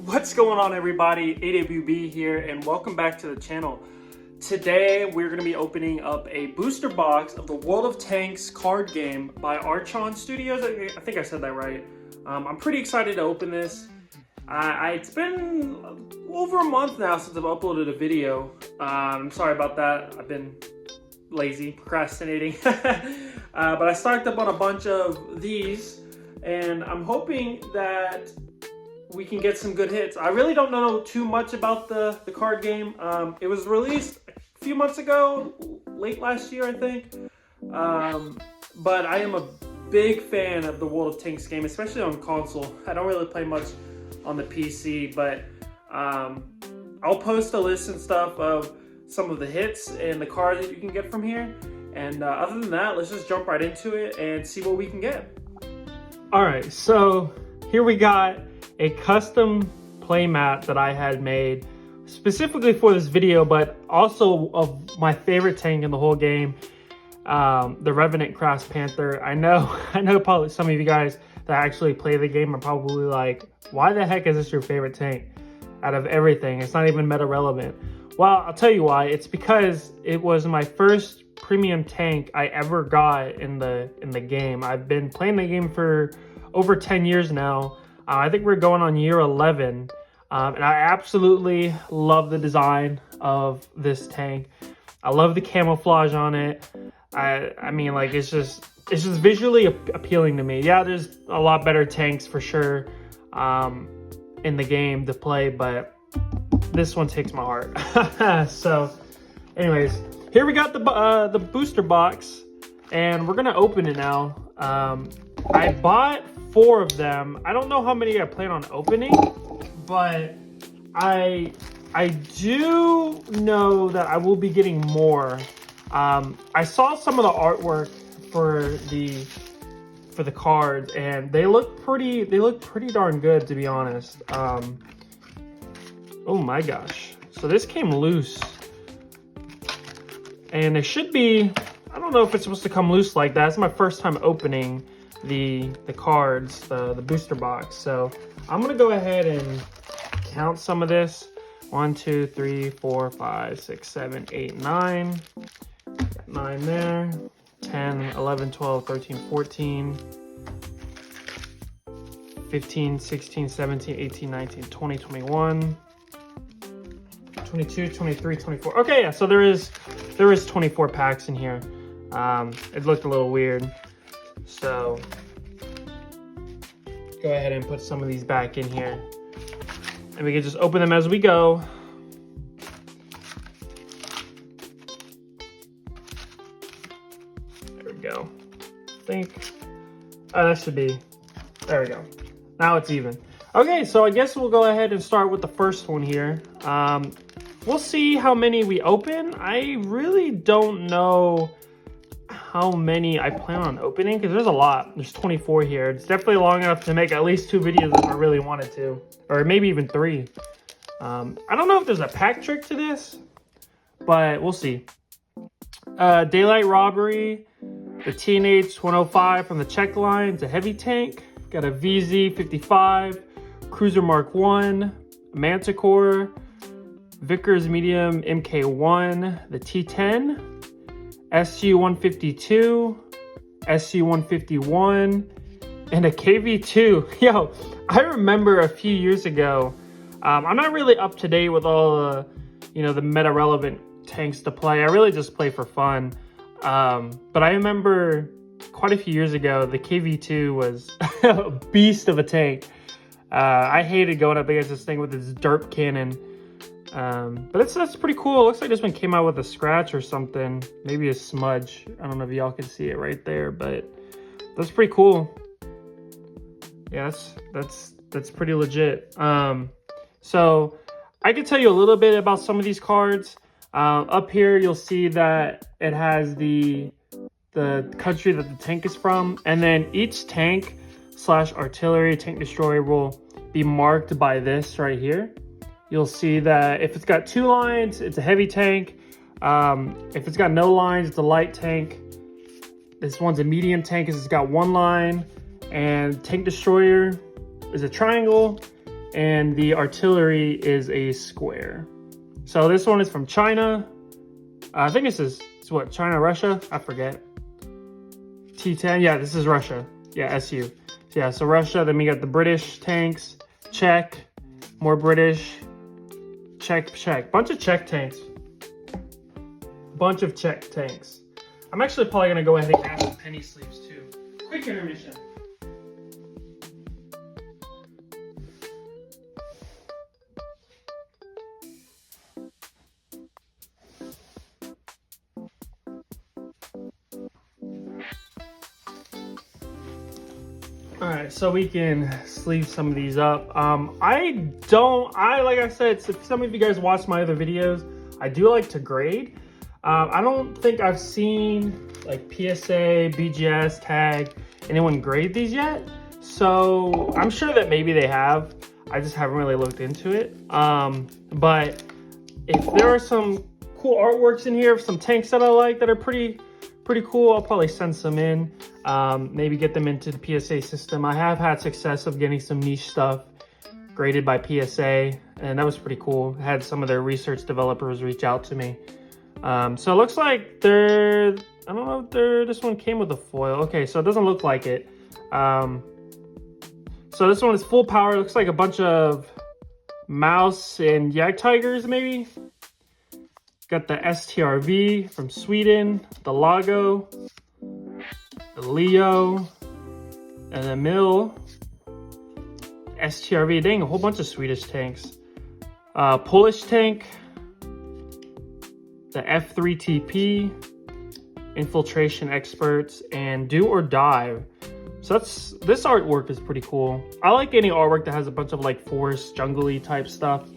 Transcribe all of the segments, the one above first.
What's going on, everybody? AWB here, and welcome back to the channel. Today we're going to be opening up a booster box of the World of Tanks card game by Archon Studios. I think I said that right. I'm pretty excited to open this. It's been over a month now since I've uploaded a video. I'm sorry about that. I've been lazy, procrastinating. But I stocked up on a bunch of these, and I'm hoping that we can get some good hits. I really don't know too much about the card game. It was released a few months ago, late last year, I think. But I am a big fan of the World of Tanks game, especially on console. I don't really play much on the PC, but I'll post a list and stuff of some of the hits and the cards that you can get from here. And other than that, let's just jump right into it and see what we can get. All right, so here we got a custom playmat that I had made specifically for this video, but also of my favorite tank in the whole game, the Revenant Crass Panther. I know probably some of you guys that actually play the game are probably like, why the heck is this your favorite tank out of everything? It's not even meta relevant. Well, I'll tell you why. It's because it was my first premium tank I ever got in the game. I've been playing the game for over 10 years now. I think we're going on year 11, and I absolutely love the design of this tank. I love the camouflage on it. I mean, like, it's just visually appealing to me. Yeah, there's a lot better tanks for sure in the game to play, but this one takes my heart. So, anyways, here we got the booster box, and we're gonna open it now. I bought 4 of them. I don't know how many I plan on opening, but I do know that I will be getting more. I saw some of the artwork for the cards, and they look pretty darn good, to be honest. Oh my gosh. So this came loose. And it should be, I don't know if it's supposed to come loose like that. It's my first time opening the cards, the booster box. So I'm gonna go ahead and count some of this. 1, 2, 3, 4, 5, 6, 7, 8, 9. Got 9 there. 10, 11, 12, 13, 14, 15, 16, 17, 18, 19, 20, 21, 22, 23, 24. Okay, yeah, so there is 24 packs in here. It looked a little weird. So go ahead and put some of these back in here, and we can just open them as we go. There we go. I think that should be, there we go. Now it's even. Okay, so I guess we'll go ahead and start with the first one here. We'll see how many we open. I really don't know how many I plan on opening, because there's a lot. There's 24 here. It's definitely long enough to make at least 2 videos if I really wanted to, or maybe even 3. I don't know if there's a pack trick to this, but we'll see. Daylight Robbery, the TNH 105 from the Czech line. It's a heavy tank. Got a VZ 55, Cruiser Mark 1, Manticore, Vickers Medium MK1, the T10, SU 152, SU 151, and a KV2. Yo, I remember a few years ago, I'm not really up to date with all the, the meta relevant tanks to play. I really just play for fun. But I remember quite a few years ago, the KV2 was a beast of a tank. I hated going up against this thing with its derp cannon. But that's pretty cool. It looks like this one came out with a scratch or something, maybe a smudge. I don't know if y'all can see it right there, but that's pretty cool. Yeah, that's pretty legit. So I can tell you a little bit about some of these cards. Up here, you'll see that it has the country that the tank is from, and then each tank / artillery tank destroyer will be marked by this right here. You'll see that if it's got 2 lines, it's a heavy tank. If it's got no lines, it's a light tank. This one's a medium tank because it's got 1 line. And tank destroyer is a triangle. and the artillery is a square. So this one is from China. I think this is, it's what, China, Russia? I forget. T10, yeah, this is Russia. Yeah, SU. Yeah, so Russia, then we got the British tanks, Czech, more British, Czech. Bunch of Czech tanks. Bunch of Czech tanks. I'm actually probably gonna go ahead and add some penny sleeves too. Quick intermission. Alright, so we can sleeve some of these up. Like I said, if some of you guys watch my other videos, I do like to grade. I don't think I've seen like PSA, BGS, tag, anyone grade these yet. So I'm sure that maybe they have. I just haven't really looked into it. But if there are some cool artworks in here, some tanks that I like that are pretty cool, I'll probably send some in. Maybe get them into the PSA system. I have had success of getting some niche stuff graded by PSA, and that was pretty cool. I had some of their research developers reach out to me. So it looks like I don't know if this one came with a foil. Okay, so it doesn't look like it. So this one is full power. It looks like a bunch of mouse and yak tigers, maybe. Got the STRV from Sweden, the Lago, the Leo, and the Mill. STRV, dang, a whole bunch of Swedish tanks. Polish tank, the F3TP, Infiltration Experts, and Do or Die. So this artwork is pretty cool. I like any artwork that has a bunch of like forest, jungly type stuff.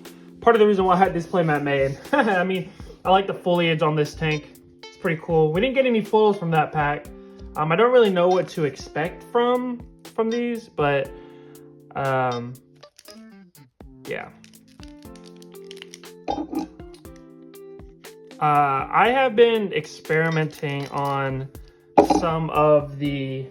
Part of the reason why I had this playmat made. I mean, I like the foliage on this tank. It's pretty cool. We didn't get any foils from that pack. I don't really know what to expect from these, but yeah. I have been experimenting on some of the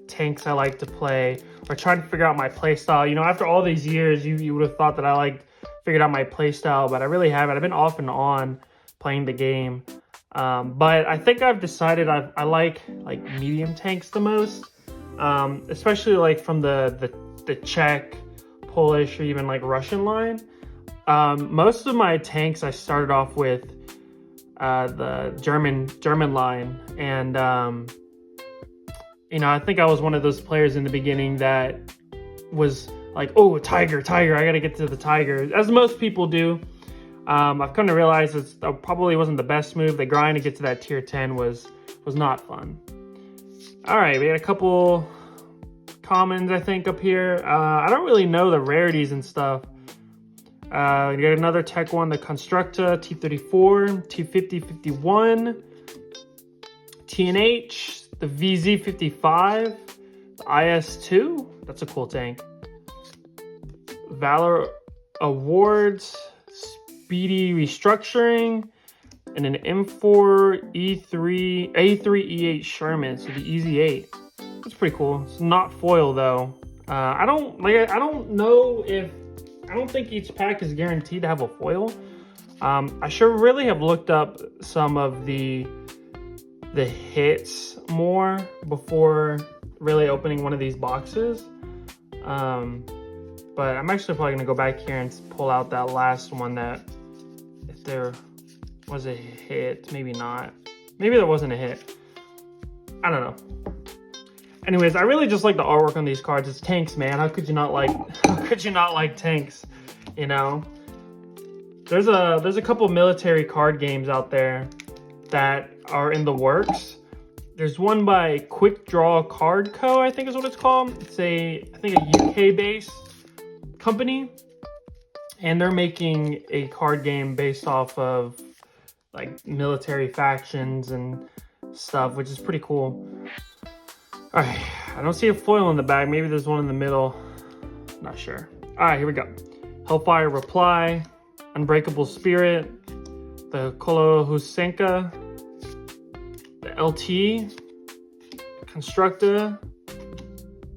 tanks I like to play, or trying to figure out my play style. You know, after all these years, you would have thought that I figured out my play style, but I really haven't. I've been off and on playing the game. But I think I've decided I like medium tanks the most, especially like from the Czech, Polish, or even like Russian line. Most of my tanks I started off with the German line, and you know, I think I was one of those players in the beginning that was like, oh, tiger, I gotta get to the tiger, as most people do. I've come to realize that probably wasn't the best move. The grind to get to that tier 10 was not fun. All right, we had a couple commons, I think, up here. I don't really know the rarities and stuff. We got another Tech 1, the Constructa, T34, T5051, TNH, the VZ55, the IS2, that's a cool tank. Valor Awards, Speedy Restructuring, and an M4 A3 E8 Sherman, so the Easy 8. That's pretty cool. It's not foil though. I don't think each pack is guaranteed to have a foil. I should really have looked up some of the hits more before really opening one of these boxes. But I'm actually probably gonna go back here and pull out that last one, that if there was a hit, maybe not. Maybe there wasn't a hit. I don't know. Anyways, I really just like the artwork on these cards. It's tanks, man. How could you not like tanks? You know? There's a couple military card games out there that are in the works. There's one by Quick Draw Card Co., I think is what it's called. It's I think a UK-based company, and they're making a card game based off of like military factions and stuff, which is pretty cool. All right, I don't see a foil in the bag. Maybe there's one in the middle. Not sure. All right, here we go. Hellfire Reply, Unbreakable Spirit, the Kolohusenka, the LT, Constructa,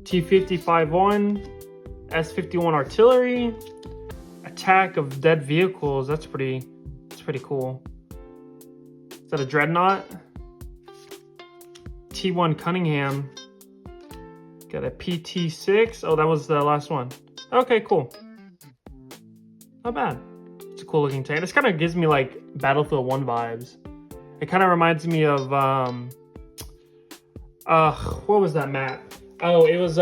T5051, S-51 artillery. Attack of dead vehicles. That's pretty cool. Is that a dreadnought? T1 Cunningham. Got a PT6. Oh, that was the last one. Okay, cool. Not bad. It's a cool looking tank. This kind of gives me like Battlefield 1 vibes. It kind of reminds me of what was that map? Oh, it was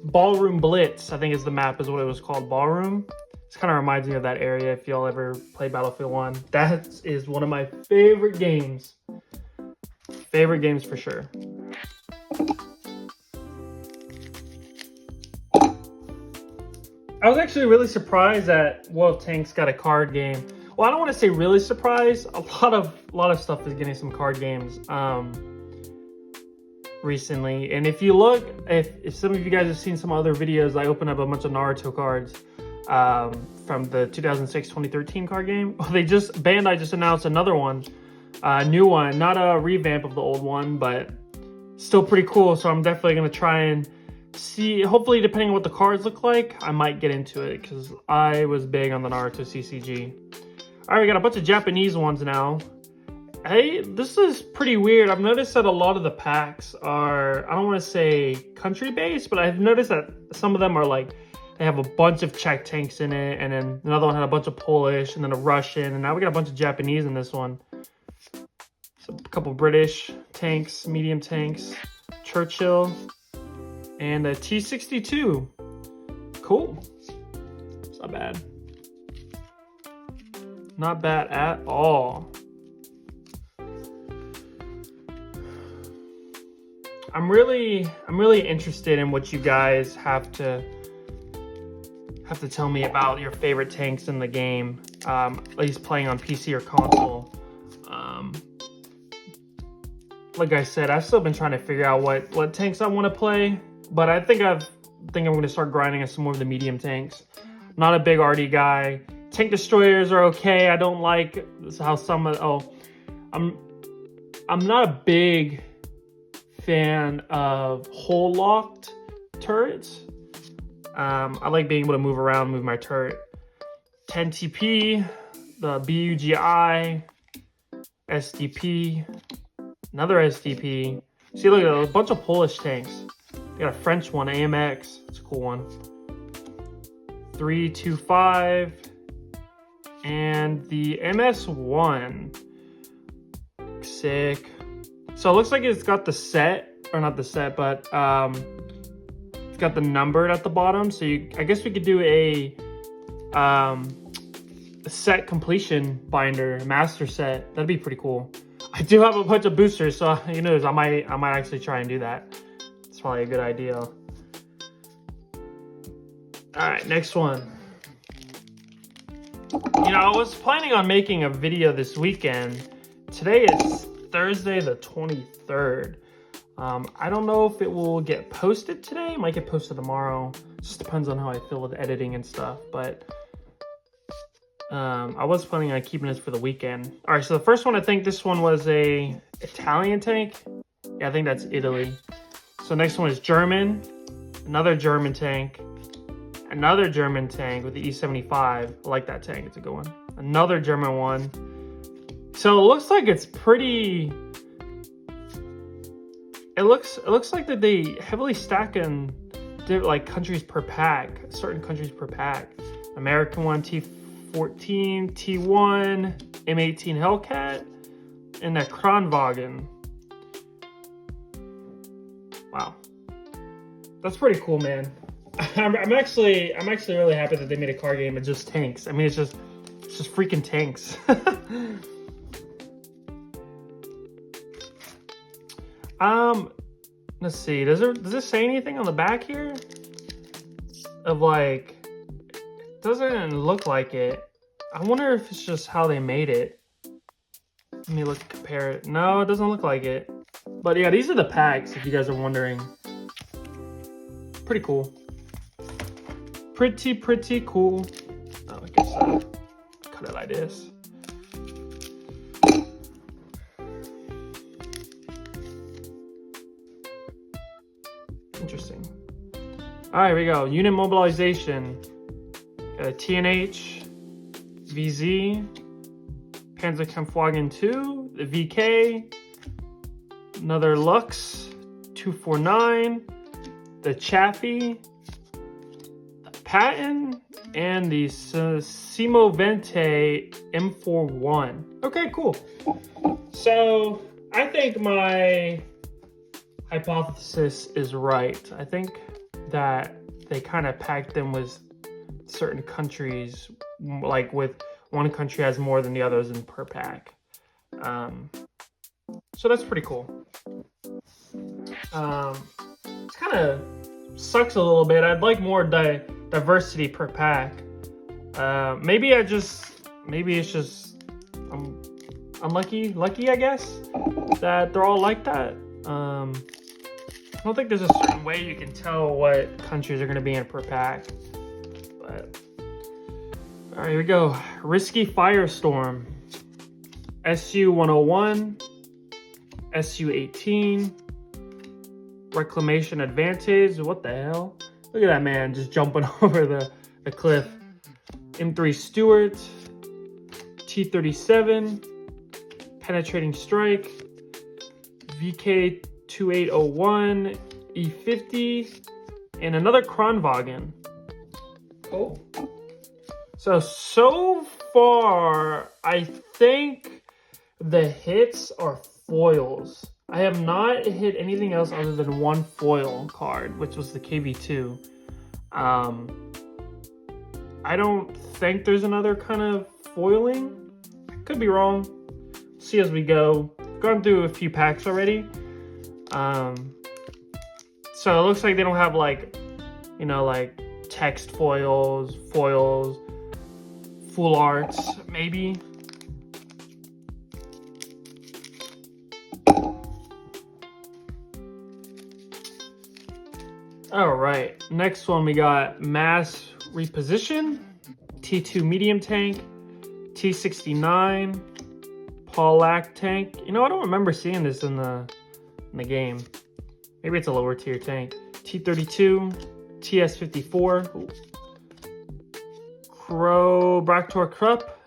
Ballroom Blitz, I think is the map, is what it was called. Ballroom. This kind of reminds me of that area if y'all ever play Battlefield 1. That is one of my favorite games. Favorite games for sure. I was actually really surprised that World of Tanks got a card game. Well, I don't want to say really surprised. A lot of stuff is getting some card games recently. And if you look, if some of you guys have seen some other videos, I opened up a bunch of Naruto cards from the 2006-2013 card game. Bandai just announced another one, a new one, not a revamp of the old one, but still pretty cool. So I'm definitely gonna try and see. Hopefully, depending on what the cards look like, I might get into it because I was big on the Naruto CCG. All right, we got a bunch of Japanese ones now. Hey, this is pretty weird. I've noticed that a lot of the packs are, I don't want to say country-based, but I've noticed that some of them are like, they have a bunch of Czech tanks in it, and then another one had a bunch of Polish, and then a Russian, and now we got a bunch of Japanese in this one. So a couple British tanks, medium tanks, Churchill, and a T-62. Cool. It's not bad. Not bad at all. I'm really interested in what you guys have to tell me about your favorite tanks in the game, at least playing on PC or console. Like I said, I've still been trying to figure out what tanks I want to play, but I think I'm going to start grinding on some more of the medium tanks. Not a big RD guy. Tank destroyers are okay. I don't like how some of I'm not a big fan of hole locked turrets. I like being able to move around, move my turret. 10 TP, the BUGI, SDP, another SDP. See, look at a bunch of Polish tanks. They got a French one, AMX. It's a cool one. 325, and the MS1. Sick. So it looks like it's got the set, or not the set, but it's got the numbered at the bottom. So I guess we could do a set completion binder, master set. That'd be pretty cool. I do have a bunch of boosters, so who knows? I might actually try and do that. It's probably a good idea. All right, next one. You know, I was planning on making a video this weekend. Today is Thursday the 23rd. I don't know if it will get posted today. It might get posted tomorrow. It just depends on how I feel with editing and stuff. But I was planning on keeping this for the weekend. All right, so the first one, I think this one was a Italian tank. Yeah, I think that's Italy. So next one is German. Another German tank. Another German tank with the E75. I like that tank. It's a good one. Another German one. So it looks like it's pretty... It looks like that they heavily stack in like countries per pack, certain countries per pack. American one, T14, T1, M18 Hellcat, and that Kranwagen. Wow, that's pretty cool, man. I'm actually really happy that they made a car game of just tanks. I mean, it's just freaking tanks. Let's see. Does this say anything on the back here? Of like, it doesn't look like it. I wonder if it's just how they made it. Let me compare it. No, it doesn't look like it. But yeah, these are the packs, if you guys are wondering. Pretty cool. Pretty cool. Oh, I guess cut it like this. Interesting. All right, here we go. Unit mobilization. TNH, VZ, Panzerkampfwagen 2, the VK, another Lux 249, the Chaffee, the Patton, and the Simovente M41. Okay, cool. So I think my hypothesis is right. I think that they kind of packed them with certain countries, like with one country has more than the others in per pack. So that's pretty cool. It kind of sucks a little bit. I'd like more diversity per pack. Maybe it's just lucky, I guess, that they're all like that. I don't think there's a certain way you can tell what countries are going to be in per pack. But all right, here we go. Risky Firestorm, SU-101, SU-18, Reclamation Advantage. What the hell? Look at that man just jumping over the cliff. M3 Stuart, T-37, Penetrating Strike, VK-2801, E-50, and another Kranwagen. Cool. So far, I think the hits are foils. I have not hit anything else other than one foil card, which was the KV2. I don't think there's another kind of foiling. I could be wrong. See as we go. Gone through a few packs already. So it looks like they don't have like, you know, like text foils, full arts, maybe. All right, next one we got Mass Reposition, T2 Medium Tank, T69, Paulac Tank. You know, I don't remember seeing this in the game. Maybe it's a lower tier tank. T32, TS54, Crow Bractor Krupp,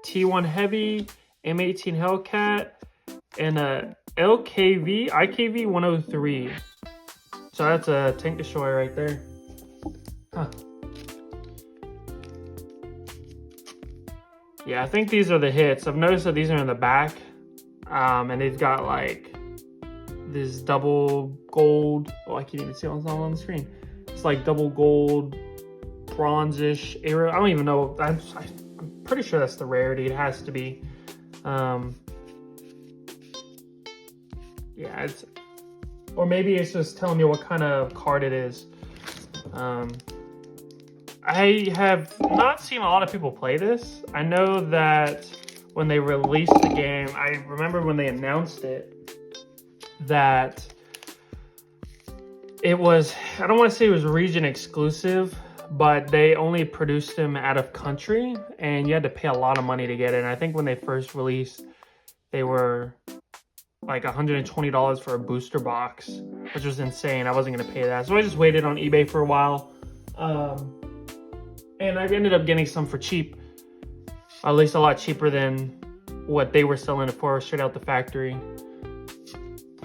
T1 Heavy, M18 Hellcat, and a IKV 103. So that's a tank destroyer right there. Huh. Yeah, I think these are the hits. I've noticed that these are in the back. And they've got like this double gold. Oh, I can't even see what's on the screen. It's like double gold, bronzish arrow. I don't even know. I'm pretty sure that's the rarity. It has to be. Yeah, it's, or maybe it's just telling me what kind of card it is. I have not seen a lot of people play this. I know that when they released the game, I remember when they announced it, that it was, I don't want to say it was region exclusive, but they only produced them out of country and you had to pay a lot of money to get it. And I think when they first released, they were like $120 for a booster box, which was insane. I wasn't going to pay that. So I just waited on eBay for a while. And I ended up getting some for cheap, at least a lot cheaper than what they were selling it for straight out the factory.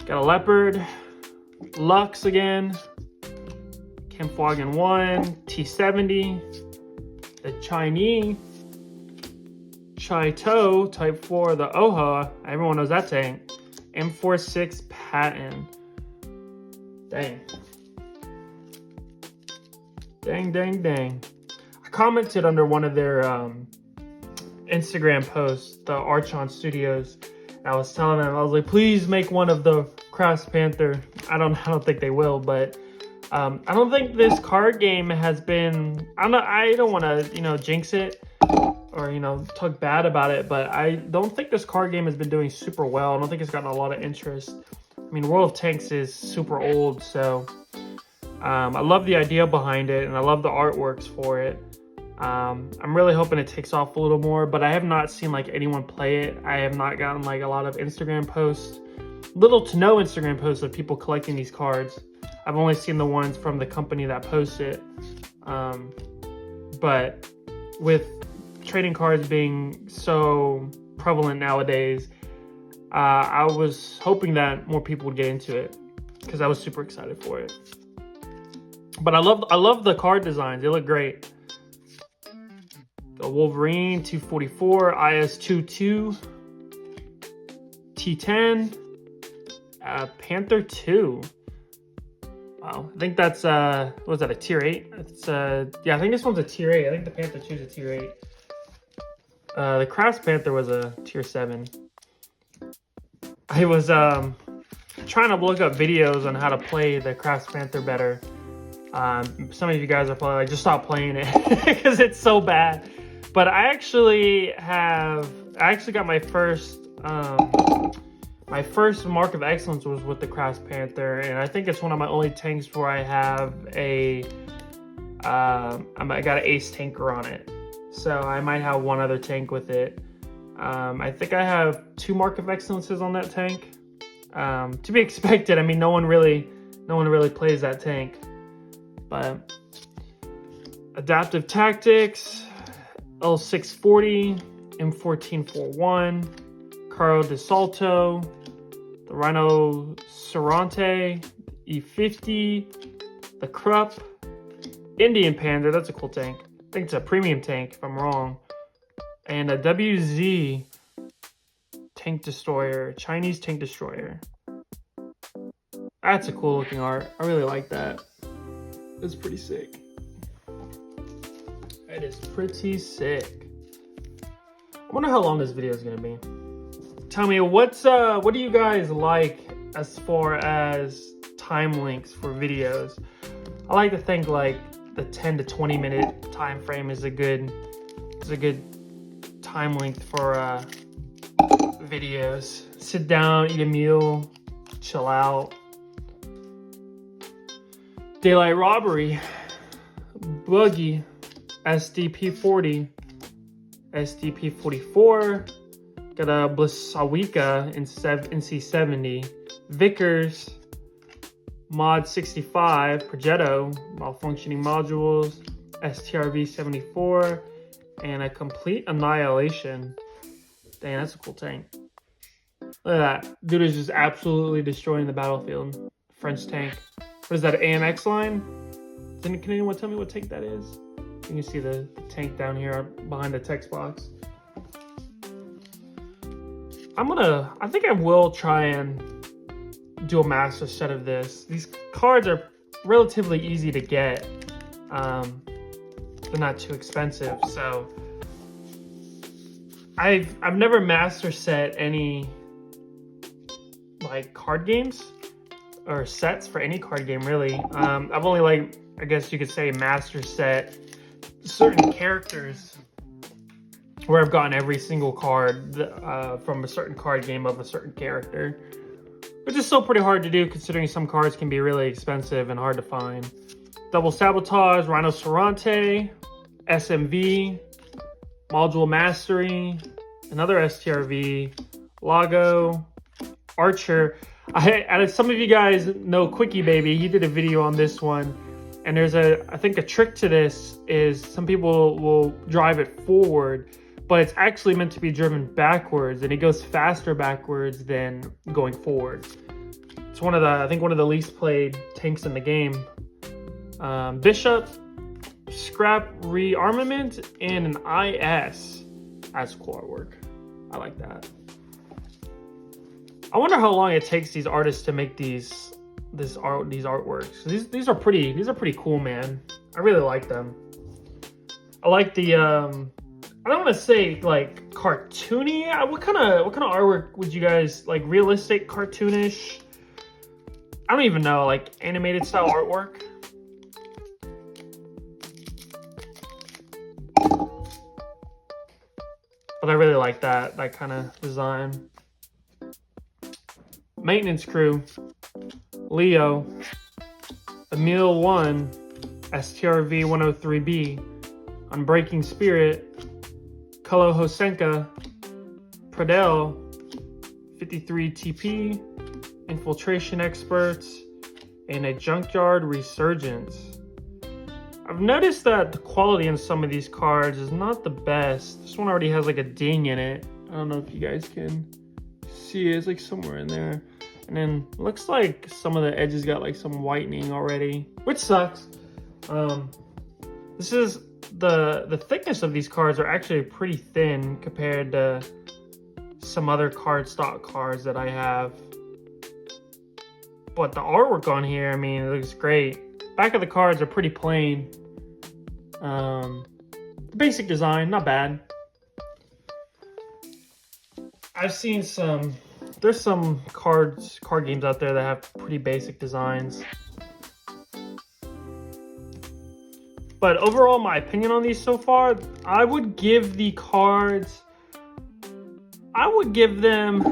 Got a Leopard, Lux again, Kampfwagen 1, T70, the Chinese, Chai-To, Type 4, the Oha, everyone knows that tank, M46 Patton. Dang. Dang. I commented under one of their Instagram posts, the Archon Studios. I was telling them, I was like, please make one of the Crafts Panther. I don't think they will, but I don't think this card game has been, I don't want to, jinx it or, talk bad about it, but I don't think this card game has been doing super well. I don't think it's gotten a lot of interest. I mean, World of Tanks is super old, so I love the idea behind it and I love the artworks for it. I'm really hoping it takes off a little more, but I have not seen like anyone play it. I have not gotten like a lot of Instagram posts, little to no Instagram posts of people collecting these cards. I've only seen the ones from the company that post it. But with trading cards being so prevalent nowadays, I was hoping that more people would get into it because I was super excited for it. But I love the card designs. They look great. A Wolverine 244, IS-22, T10, Panther 2. Wow, I think that's what was that, a tier 8? It's yeah, I think this one's a tier 8. I think the Panther 2 is a tier 8. The Crafts Panther was a tier 7. I was trying to look up videos on how to play the Crafts Panther better. Some of you guys are probably like, just stop playing it because it's so bad. But I actually got my first mark of excellence was with the Crafts Panther, and I think it's one of my only tanks where I have I got an ace tanker on it. So I might have one other tank with it. I think I have 2 mark of excellences on that tank. To be expected. I mean, no one really plays that tank. But Adaptive Tactics, L640, M1441, Caro de Salto, the Rhino Cerante, E50, the Krupp, Indian Panda, that's a cool tank. I think it's a premium tank if I'm wrong. And a WZ tank destroyer, Chinese tank destroyer. That's a cool looking art. I really like that. It's pretty sick. It is pretty sick. I wonder how long this video is gonna be. Tell me what do you guys like as far as time links for videos? I like to think like the 10 to 20 minute time frame is a good time length for videos. Sit down, eat a meal, chill out. Daylight Robbery, Buggy, SDP40, SDP44, got a Blisawika in NC70, Vickers, Mod 65, Progetto, malfunctioning modules, STRV 74, and a Complete Annihilation. Dang, that's a cool tank. Look at that. Dude is just absolutely destroying the battlefield. French tank. What is that, AMX line? Can anyone tell me what tank that is? You can see the tank down here behind the text box. I think I will try and do a master set of this. These cards are relatively easy to get. They're not too expensive, so I've never master set any like card games or sets for any card game really. I've only like, I guess you could say, master set certain characters where I've gotten every single card from a certain card game of a certain character, which is still pretty hard to do considering some cards can be really expensive and hard to find. Double Sabotage, Rhino Cerante, SMV, Module Mastery, another STRV, Lago, Archer. Some of you guys know Quickie Baby. He did a video on this one, and there's I think a trick to this is some people will drive it forward, but it's actually meant to be driven backwards, and it goes faster backwards than going forward. It's one of the least played tanks in the game. Bishop, Scrap Rearmament, and an IS. That's cool artwork. I like that. I wonder how long it takes these artists to make these artworks. These are pretty cool, man. I really like them. I like the I don't want to say like cartoony. What kind of artwork would you guys like? Realistic, cartoonish? I don't even know, like animated style artwork. But I really like that kind of design. Maintenance Crew, Leo, Emil 1, STRV 103B, Unbreaking Spirit, Kolo Hosenka, Pradel, 53 TP, Infiltration Experts, and a Junkyard Resurgence. I've noticed that the quality in some of these cards is not the best. This one already has like a ding in it. I don't know if you guys can see it. It's like somewhere in there. And then it looks like some of the edges got like some whitening already, which sucks. This is the thickness of these cards are actually pretty thin compared to some other stock cards that I have. But the artwork on here, I mean, it looks great. Back of the cards are pretty plain. The basic design, not bad. I've seen there's some card games out there that have pretty basic designs. But overall, my opinion on these so far, I would give the cards, I would give them,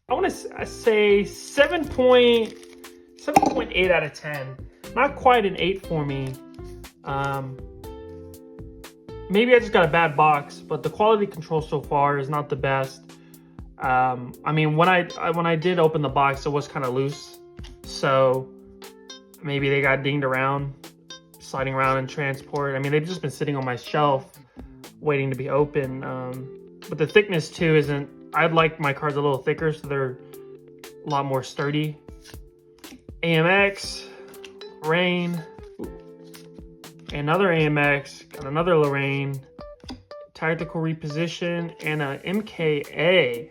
I want to say 7.8 out of 10. Not quite an 8 for me. Maybe I just got a bad box, but the quality control so far is not the best. I mean, when I did open the box, it was kind of loose, so maybe they got dinged around, sliding around in transport. I mean, they've just been sitting on my shelf, waiting to be open. But the thickness too isn't. I'd like my cards a little thicker, so they're a lot more sturdy. AMX, Rain, another AMX, got another Lorraine, Tactical Reposition, and a MKA.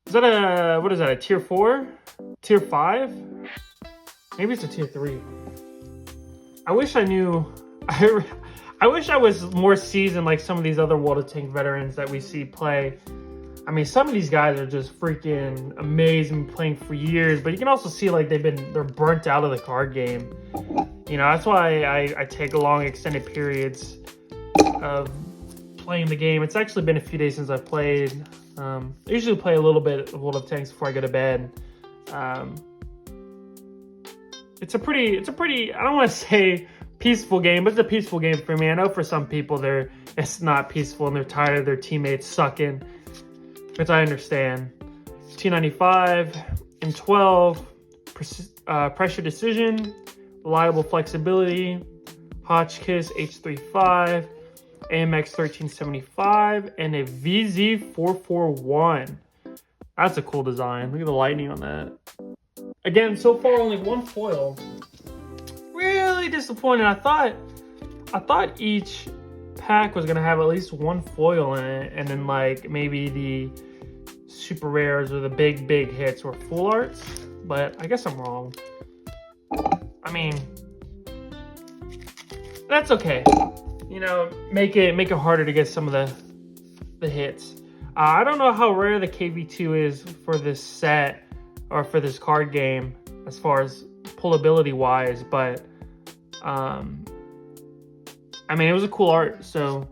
Is that a, what is that, a tier 4? Tier 5? Maybe it's a tier 3. I wish I knew, I wish I was more seasoned like some of these other World of Tanks veterans that we see play. I mean, some of these guys are just freaking amazing, playing for years, but you can also see like they're burnt out of the card game. You know, that's why I take long extended periods of playing the game. It's actually been a few days since I've played. I usually play a little bit of World of Tanks before I go to bed. It's a pretty, I don't want to say peaceful game, but it's a peaceful game for me. I know for some people it's not peaceful and they're tired of their teammates sucking, which I understand. T95, M12, Pressure Decision, Reliable Flexibility, Hotchkiss H35, AMX 1375, and a VZ441. That's a cool design. Look at the lightning on that. Again, so far only one foil. Really disappointed. I thought each pack was gonna have at least one foil in it, and then like maybe the super rares or the big hits were full arts, but I guess I'm wrong. I mean, that's okay. You know, make it harder to get some of the hits. I don't know how rare the KV2 is for this set or for this card game as far as pullability wise, but I mean, it was a cool art. So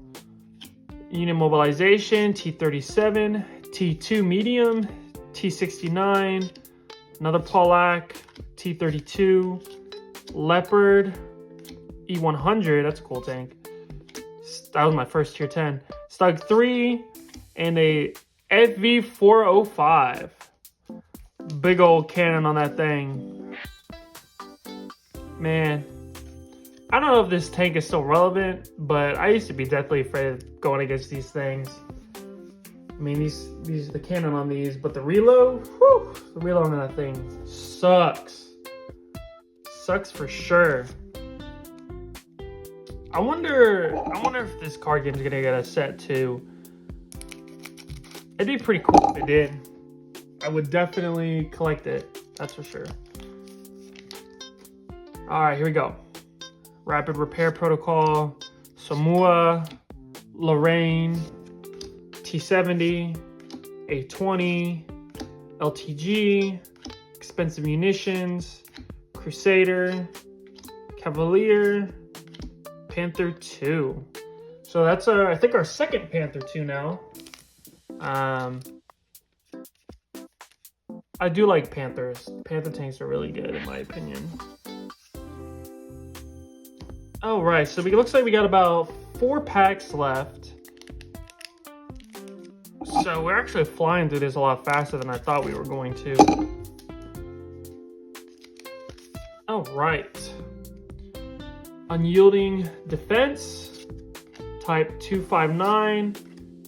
unit mobilization, T37, T2 medium, T69, another Paulak, T32, Leopard, E100, that's a cool tank. That was my first tier 10. Stug 3 and a FV405. Big old cannon on that thing. Man, I don't know if this tank is still relevant, but I used to be deathly afraid of going against these things. I mean, the cannon on these, but the reload, whew, the reload on that thing sucks. Sucks for sure. I wonder if this card game is gonna get a set too. It'd be pretty cool if it did. I would definitely collect it, that's for sure. All right, here we go. Rapid Repair Protocol, Samoa, Lorraine, T70, A20, LTG, Expensive Munitions, Crusader, Cavalier, Panther 2. So that's I think our second Panther 2 now. I do like Panthers. Panther tanks are really good in my opinion. All right, so it looks like we got about 4 packs left. So we're actually flying through this a lot faster than I thought we were going to. right. Unyielding Defense, type 259,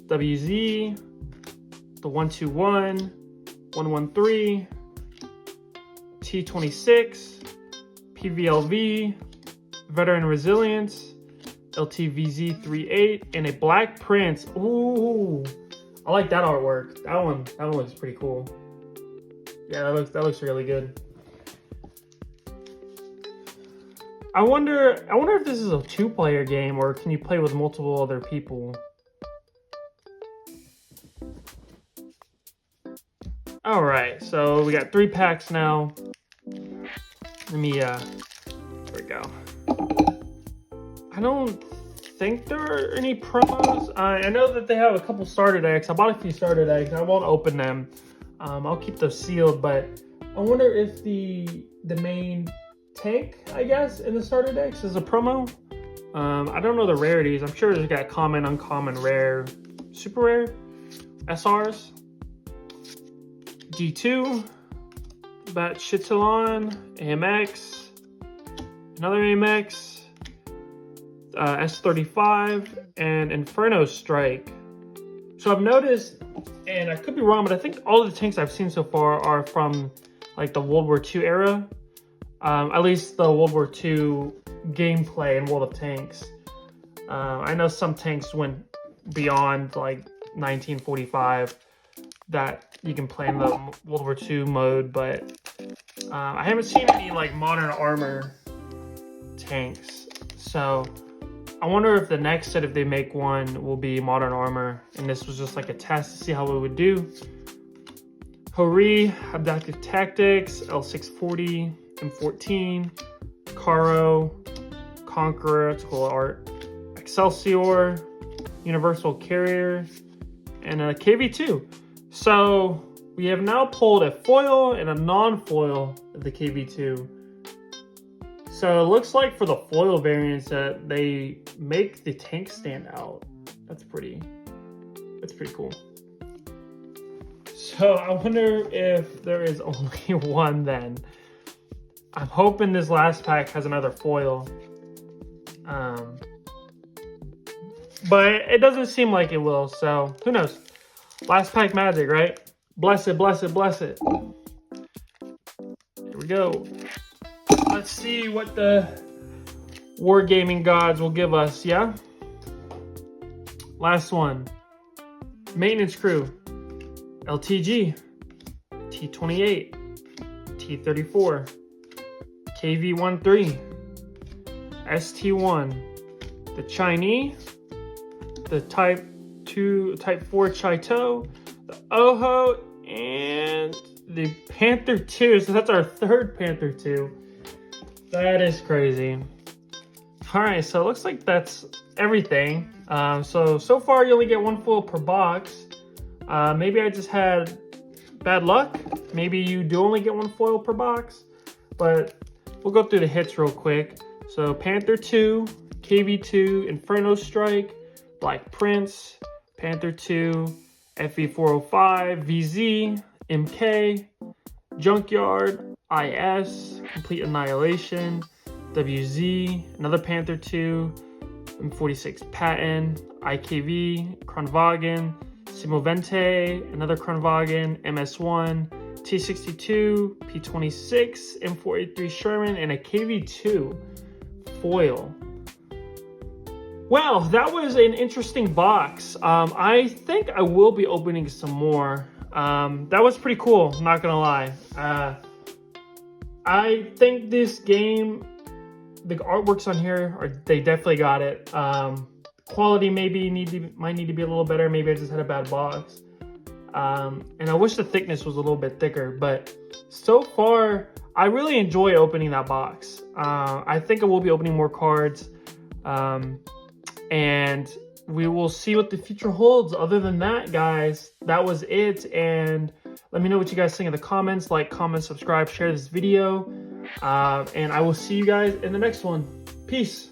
WZ, the 121, 113, T26, PVLV, Veteran Resilience, LTVZ38, and a Black Prince. Ooh, I like that artwork. That one looks pretty cool. Yeah, that looks really good. I wonder if this is a 2-player game or can you play with multiple other people? All right, so we got 3 packs now. Let me, there we go. I don't think there are any promos. I know that they have a couple starter decks. I bought a few starter decks. I won't open them. I'll keep those sealed, but I wonder if the main tank, I guess, in the starter decks is a promo. I don't know the rarities. I'm sure there's got common, uncommon, rare, super rare, SRs. D2, Bat Chitalon, AMX, another AMX, S35, and Inferno Strike. So I've noticed, and I could be wrong, but I think all of the tanks I've seen so far are from like the World War II era. At least the World War II gameplay in World of Tanks. I know some tanks went beyond like 1945 that you can play in the World War II mode, but I haven't seen any like modern armor tanks. So I wonder if the next set, if they make one, will be modern armor. And this was just like a test to see how it would do. Hori, Abductive Tactics, L640, M14, Caro, Conqueror, that's cool art, Excelsior, Universal Carrier, and a KV2. So we have now pulled a foil and a non-foil of the KV2. So it looks like for the foil variants that they make the tank stand out. That's pretty cool. So I wonder if there is only one then. I'm hoping this last pack has another foil. But it doesn't seem like it will, so who knows? Last pack magic, right? Bless it, bless it, bless it. Here we go. Let's see what the Wargaming gods will give us, yeah? Last one. Maintenance Crew. LTG. T28. T34. KV13. ST1. The Chinese. The Type 4 Chaiteau. The Oho. And the Panther 2. So that's our third Panther 2. That is crazy. Alright, so it looks like that's everything. So far you only get one foil per box. Maybe I just had bad luck. Maybe you do only get one foil per box. But we'll go through the hits real quick. So Panther 2, KV2, Inferno Strike, Black Prince, Panther 2, FE405, VZ, MK, Junkyard, IS, Complete Annihilation, WZ, another Panther 2, M46 Patton, IKV, Kronwagen, Simovente, another Kronwagen, MS1, T62, P26, M483 Sherman, and a KV2 foil. Well, that was an interesting box. I think I will be opening some more. That was pretty cool, I'm not gonna lie. I think this game, the artworks on here, they definitely got it. Quality might need to be a little better. Maybe I just had a bad box. And I wish the thickness was a little bit thicker, but so far, I really enjoy opening that box. I think I will be opening more cards. And we will see what the future holds. Other than that, guys, that was it. And let me know what you guys think in the comments. Like, comment, subscribe, share this video. And I will see you guys in the next one. Peace.